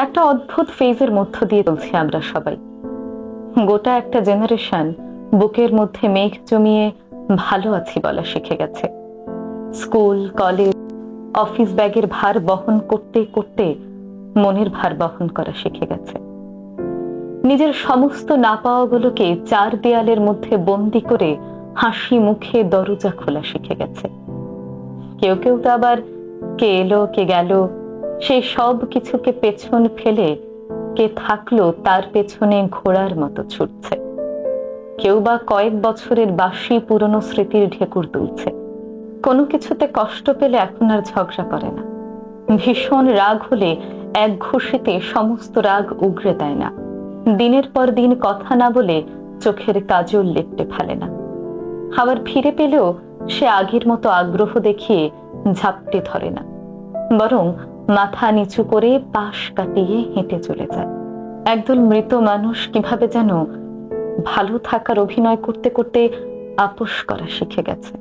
একটা অদ্ভুত ফেজের মধ্য দিয়ে চলছি আমরা সবাই। গোটা একটা জেনারেশন বুকের মধ্যে মেঘ জমিয়ে ভালো আছি বলা শিখে গেছে। স্কুল, কলেজ, অফিস ব্যাগের ভার বহন করতে করতে মনের ভার বহন করা শিখে গেছে। নিজের সমস্ত না পাওয়াগুলোকে চার দেয়ালের মধ্যে বন্দি করে হাসি মুখে দরজা খোলা শিখে গেছে। কেউ কেউ তো আবার কে এলো কে গেল সেই সব কিছুকে পেছন ফেলে কে থাকলো তার পেছনে ঘোড়ার মতো ছুটছে। কেউ বা কয়েক বছরের বাসি পুরনো স্মৃতির ঢেকুর তুলছে। কোনো কিছুতে কষ্ট পেলে এখন আর ঝগড়া করে না। ভীষণ রাগ হলে এক ঘুষিতে সমস্ত রাগ উগরে দেয় না। দিনের পর দিন কথা না বলে চোখের কাজল লেপটে ফেলে না। আবার ফিরে পেলেও সে আগের মতো আগ্রহ দেখিয়ে ঝাপটে ধরে না, বরং মাথা নিচু করে পাশ কাটিয়ে হেঁটে চলে যায়। একদল মৃত মানুষ কিভাবে যেন ভালো থাকার অভিনয় করতে করতে আপোষ করা শিখে গেছে।